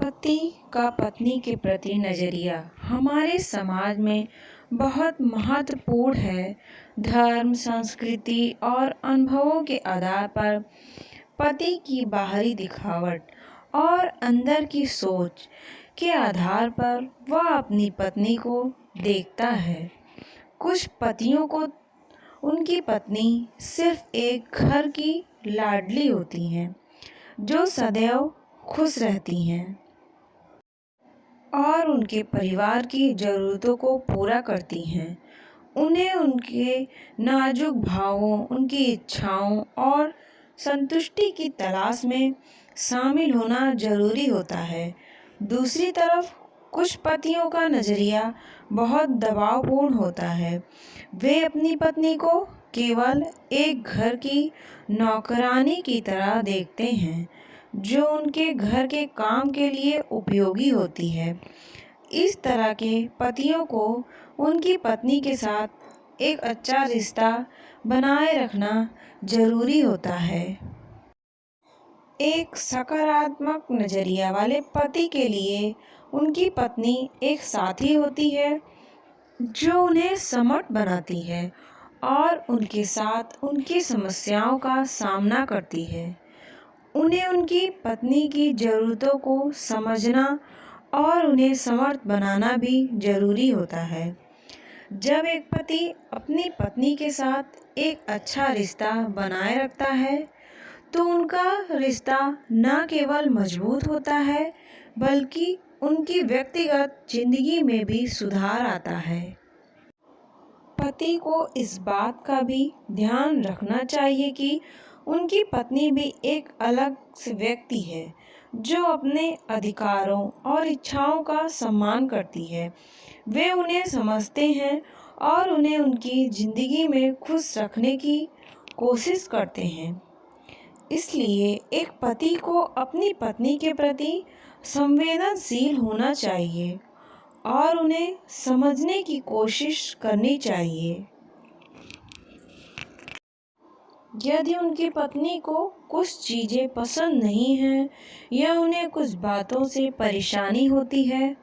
पति का पत्नी के प्रति नज़रिया हमारे समाज में बहुत महत्वपूर्ण है। धर्म, संस्कृति और अनुभवों के आधार पर पति की बाहरी दिखावट और अंदर की सोच के आधार पर वह अपनी पत्नी को देखता है। कुछ पतियों को उनकी पत्नी सिर्फ एक घर की लाडली होती हैं, जो सदैव खुश रहती हैं और उनके परिवार की ज़रूरतों को पूरा करती हैं। उन्हें उनके नाजुक भावों, उनकी इच्छाओं और संतुष्टि की तलाश में शामिल होना ज़रूरी होता है। दूसरी तरफ कुछ पतियों का नज़रिया बहुत दबावपूर्ण होता है। वे अपनी पत्नी को केवल एक घर की नौकरानी की तरह देखते हैं, जो उनके घर के काम के लिए उपयोगी होती है। इस तरह के पतियों को उनकी पत्नी के साथ एक अच्छा रिश्ता बनाए रखना ज़रूरी होता है। एक सकारात्मक नज़रिया वाले पति के लिए उनकी पत्नी एक साथी होती है, जो उन्हें समर्थ बनाती है और उनके साथ उनकी समस्याओं का सामना करती है। उन्हें उनकी पत्नी की ज़रूरतों को समझना और उन्हें समर्थ बनाना भी ज़रूरी होता है। जब एक पति अपनी पत्नी के साथ एक अच्छा रिश्ता बनाए रखता है, तो उनका रिश्ता न केवल मजबूत होता है, बल्कि उनकी व्यक्तिगत जिंदगी में भी सुधार आता है। पति को इस बात का भी ध्यान रखना चाहिए कि उनकी पत्नी भी एक अलग से व्यक्ति है, जो अपने अधिकारों और इच्छाओं का सम्मान करती है। वे उन्हें समझते हैं और उन्हें उनकी ज़िंदगी में खुश रखने की कोशिश करते हैं। इसलिए एक पति को अपनी पत्नी के प्रति संवेदनशील होना चाहिए और उन्हें समझने की कोशिश करनी चाहिए। यदि उनकी पत्नी को कुछ चीज़ें पसंद नहीं हैं या उन्हें कुछ बातों से परेशानी होती है,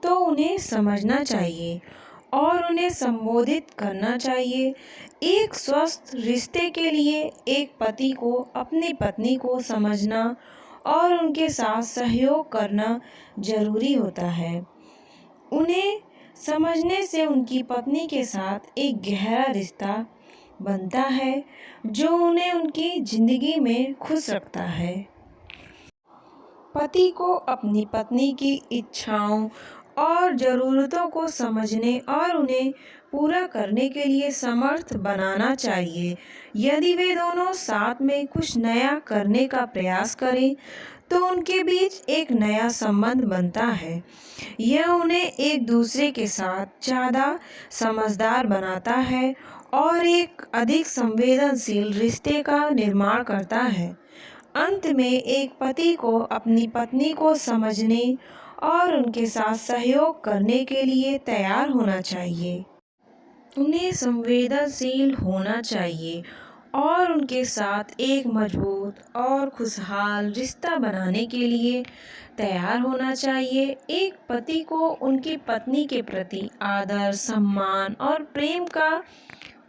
तो उन्हें समझना चाहिए और उन्हें संबोधित करना चाहिए। एक स्वस्थ रिश्ते के लिए एक पति को अपनी पत्नी को समझना और उनके साथ सहयोग करना ज़रूरी होता है। उन्हें समझने से उनकी पत्नी के साथ एक गहरा रिश्ता बनता है, जो उन्हें उनकी ज़िंदगी में खुश रखता है। पति को अपनी पत्नी की इच्छाओं और ज़रूरतों को समझने और उन्हें पूरा करने के लिए समर्थ बनाना चाहिए। यदि वे दोनों साथ में कुछ नया करने का प्रयास करें, तो उनके बीच एक नया संबंध बनता है। यह उन्हें एक दूसरे के साथ ज़्यादा समझदार बनाता है और एक अधिक संवेदनशील रिश्ते का निर्माण करता है। अंत में एक पति को अपनी पत्नी को समझने और उनके साथ सहयोग करने के लिए तैयार होना चाहिए। उन्हें संवेदनशील होना चाहिए और उनके साथ एक मजबूत और खुशहाल रिश्ता बनाने के लिए तैयार होना चाहिए। एक पति को उनकी पत्नी के प्रति आदर, सम्मान और प्रेम का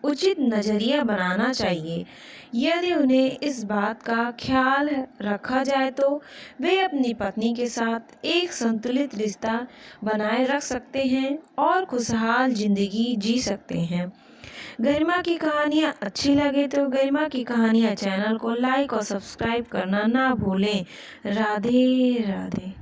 उचित नज़रिया बनाना चाहिए। यदि उन्हें इस बात का ख्याल रखा जाए, तो वे अपनी पत्नी के साथ एक संतुलित रिश्ता बनाए रख सकते हैं और खुशहाल ज़िंदगी जी सकते हैं। गरिमा की कहानियाँ अच्छी लगे तो गरिमा की कहानियाँ चैनल को लाइक और सब्सक्राइब करना ना भूलें। राधे राधे।